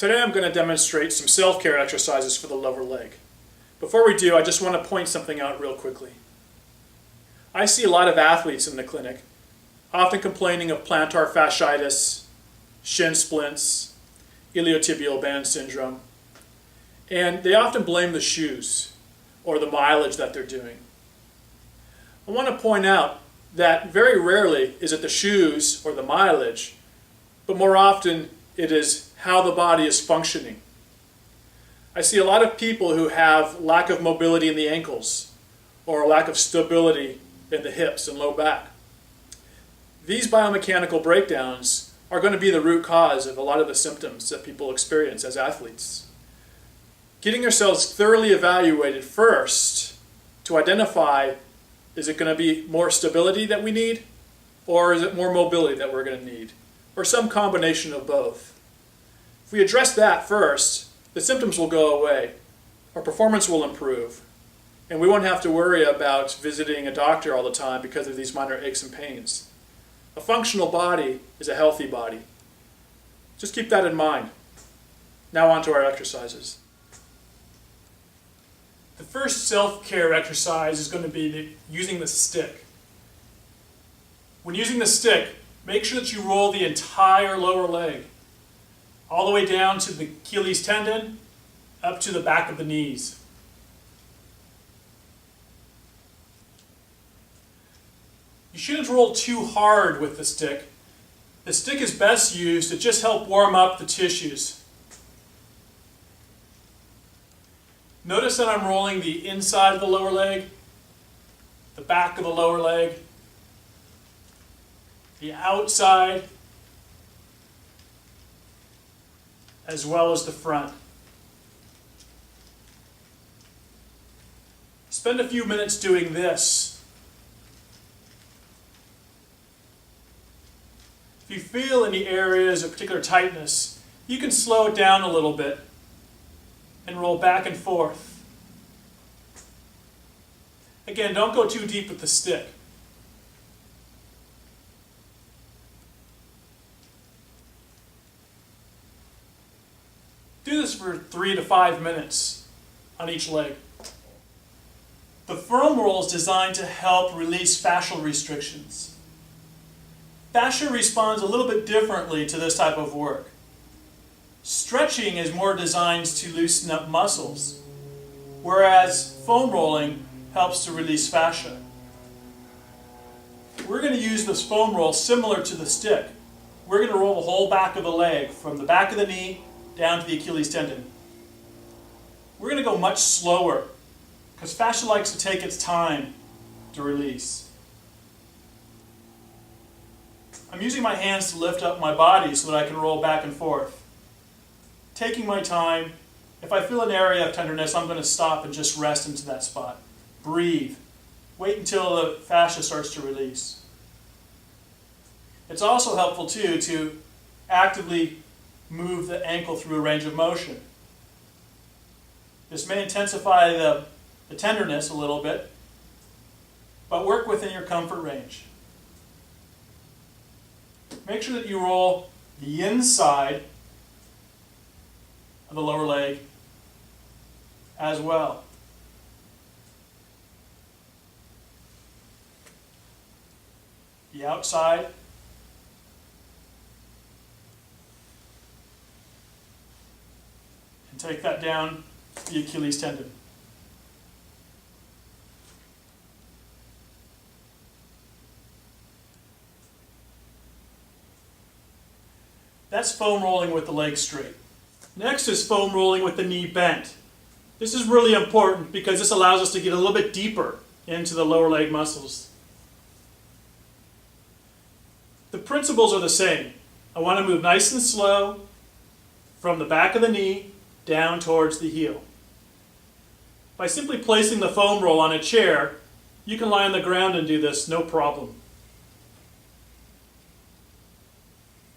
Today I'm going to demonstrate some self-care exercises for the lower leg. Before we do, I just want to point something out real quickly. I see a lot of athletes in the clinic, often complaining of plantar fasciitis, shin splints, iliotibial band syndrome, and they often blame the shoes or the mileage that they're doing. I want to point out that very rarely is it the shoes or the mileage, but more often it is how the body is functioning. I see a lot of people who have lack of mobility in the ankles or a lack of stability in the hips and low back. These biomechanical breakdowns are going to be the root cause of a lot of the symptoms that people experience as athletes. Getting ourselves thoroughly evaluated first to identify, is it going to be more stability that we need, or is it more mobility that we're going to need, or some combination of both. If we address that first, the symptoms will go away, our performance will improve, and we won't have to worry about visiting a doctor all the time because of these minor aches and pains. A functional body is a healthy body. Just keep that in mind. Now on to our exercises. The first self-care exercise is going to be using the stick. When using the stick, make sure that you roll the entire lower leg, all the way down to the Achilles tendon, up to the back of the knees. You shouldn't roll too hard with the stick. The stick is best used to just help warm up the tissues. Notice that I'm rolling the inside of the lower leg, the back of the lower leg, the outside, as well as the front. Spend a few minutes doing this. If you feel any areas of particular tightness, you can slow it down a little bit and roll back and forth. Again, don't go too deep with the stick. Do this for 3 to 5 minutes on each leg. The foam roll is designed to help release fascial restrictions. Fascia responds a little bit differently to this type of work. Stretching is more designed to loosen up muscles, whereas foam rolling helps to release fascia. We're going to use this foam roll similar to the stick. We're going to roll the whole back of the leg, from the back of the knee down to the Achilles tendon. We're going to go much slower because fascia likes to take its time to release. I'm using my hands to lift up my body so that I can roll back and forth. Taking my time. If I feel an area of tenderness, I'm going to stop and just rest into that spot. Breathe. Wait until the fascia starts to release. It's also helpful too to actively move the ankle through a range of motion. This may intensify the tenderness a little bit, but work within your comfort range. Make sure that you roll the inside of the lower leg as well. The outside. And take that down to the Achilles tendon. That's foam rolling with the leg straight. Next is foam rolling with the knee bent. This is really important because this allows us to get a little bit deeper into the lower leg muscles. The principles are the same. I want to move nice and slow from the back of the knee down towards the heel. By simply placing the foam roll on a chair, you can lie on the ground and do this, no problem.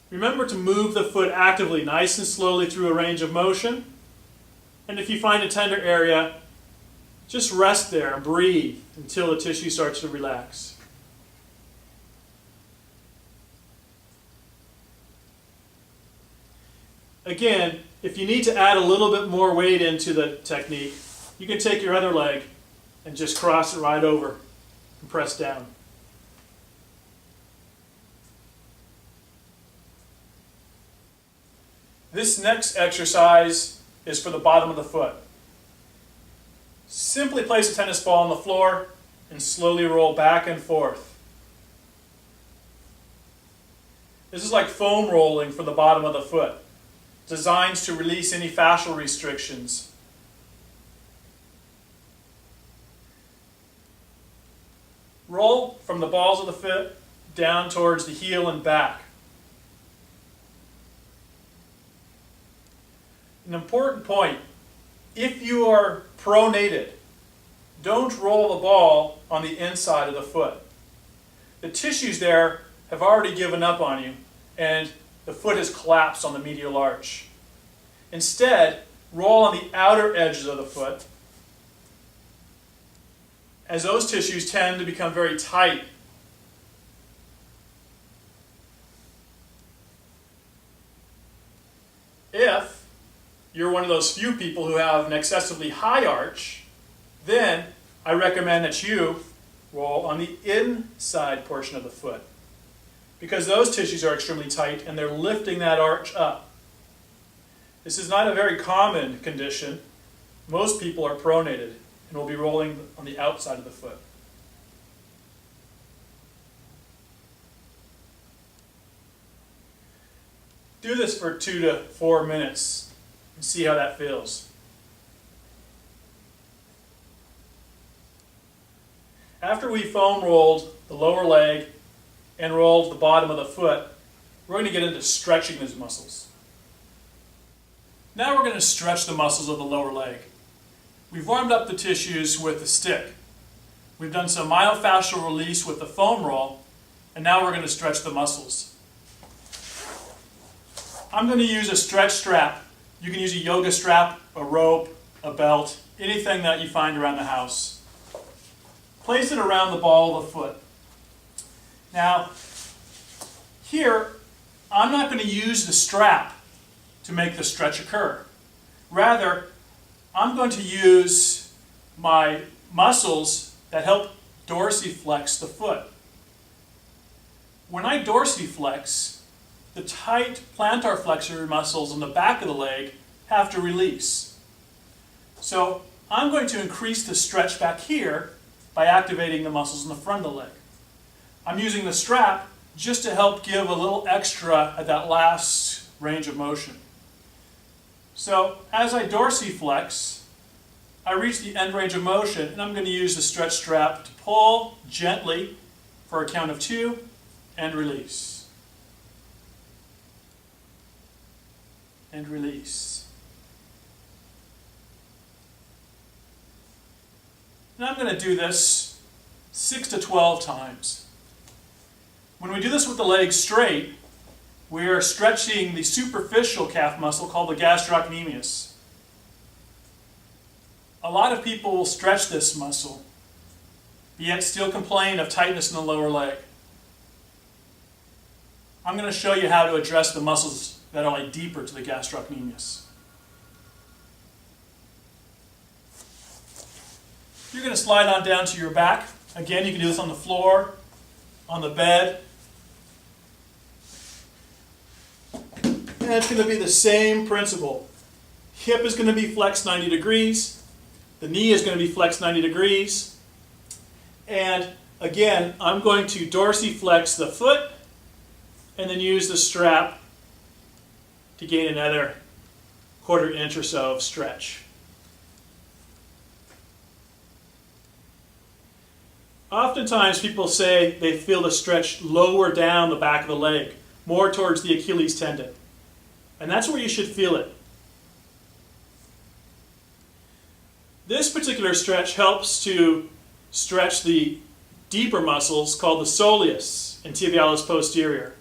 Remember to move the foot actively, nice and slowly through a range of motion. And if you find a tender area, just rest there and breathe until the tissue starts to relax. Again, If you need to add a little bit more weight into the technique, you can take your other leg and just cross it right over and press down. This next exercise is for the bottom of the foot. Simply place a tennis ball on the floor and slowly roll back and forth. This is like foam rolling for the bottom of the foot, designed to release any fascial restrictions. Roll from the balls of the foot down towards the heel and back. An important point, if you are pronated, don't roll the ball on the inside of the foot. The tissues there have already given up on you and the foot has collapsed on the medial arch. Instead, roll on the outer edges of the foot, as those tissues tend to become very tight. If you're one of those few people who have an excessively high arch, then I recommend that you roll on the inside portion of the foot, because those tissues are extremely tight and they're lifting that arch up. This is not a very common condition. Most people are pronated and will be rolling on the outside of the foot. Do this for 2 to 4 minutes and see how that feels. After we foam rolled the lower leg and rolled the bottom of the foot, we're going to get into stretching these muscles. Now we're going to stretch the muscles of the lower leg. We've warmed up the tissues with the stick. We've done some myofascial release with the foam roll, and now we're going to stretch the muscles. I'm going to use a stretch strap. You can use a yoga strap, a rope, a belt, anything that you find around the house. Place it around the ball of the foot. Now, here, I'm not going to use the strap to make the stretch occur. Rather, I'm going to use my muscles that help dorsiflex the foot. When I dorsiflex, the tight plantar flexor muscles on the back of the leg have to release. So I'm going to increase the stretch back here by activating the muscles in the front of the leg. I'm using the strap just to help give a little extra at that last range of motion. So as I dorsiflex, I reach the end range of motion, and I'm going to use the stretch strap to pull gently for a count of 2 and release. And release. And I'm going to do this 6 to 12 times. When we do this with the legs straight, we are stretching the superficial calf muscle called the gastrocnemius. A lot of people will stretch this muscle, yet still complain of tightness in the lower leg. I'm going to show you how to address the muscles that are deeper to the gastrocnemius. You're going to slide on down to your back. Again, you can do this on the floor, on the bed. And it's going to be the same principle. Hip is going to be flexed 90 degrees. The knee is going to be flexed 90 degrees. And again, I'm going to dorsiflex the foot and then use the strap to gain another 1/4 inch or so of stretch. Oftentimes people say they feel the stretch lower down the back of the leg, more towards the Achilles tendon. And that's where you should feel it. This particular stretch helps to stretch the deeper muscles called the soleus and tibialis posterior.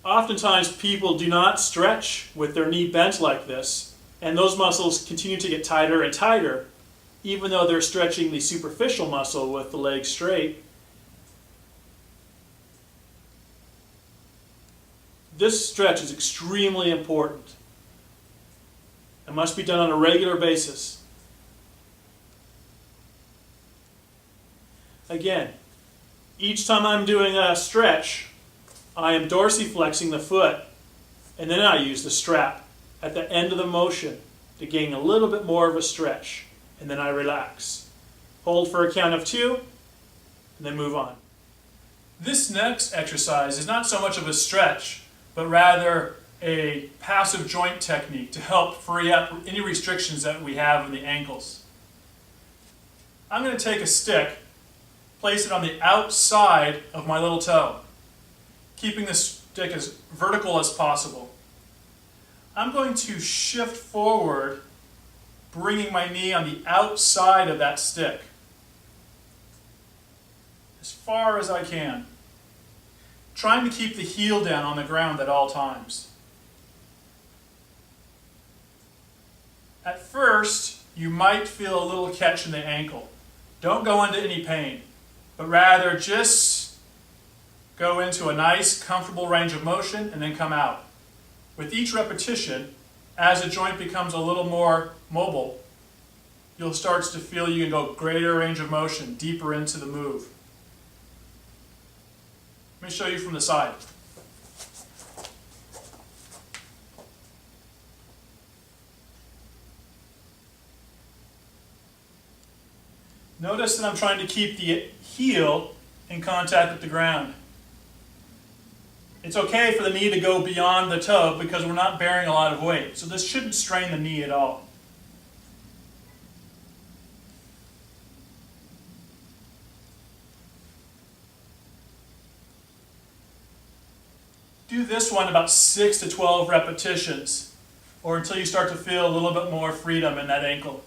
Oftentimes people do not stretch with their knee bent like this, and those muscles continue to get tighter and tighter, even though they're stretching the superficial muscle with the leg straight. This stretch is extremely important. It must be done on a regular basis. Again, each time I'm doing a stretch, I am dorsiflexing the foot, and then I use the strap at the end of the motion to gain a little bit more of a stretch, and then I relax. Hold for a count of 2, and then move on. This next exercise is not so much of a stretch, but rather a passive joint technique to help free up any restrictions that we have in the ankles. I'm going to take a stick, place it on the outside of my little toe, keeping the stick as vertical as possible. I'm going to shift forward, bringing my knee on the outside of that stick, as far as I can, trying to keep the heel down on the ground at all times. At first, you might feel a little catch in the ankle. Don't go into any pain, but rather just go into a nice, comfortable range of motion and then come out. With each repetition, as the joint becomes a little more mobile, you'll start to feel you can go greater range of motion, deeper into the move. Let me show you from the side. Notice that I'm trying to keep the heel in contact with the ground. It's okay for the knee to go beyond the toe because we're not bearing a lot of weight, so this shouldn't strain the knee at all. Do this one about 6 to 12 repetitions, or until you start to feel a little bit more freedom in that ankle.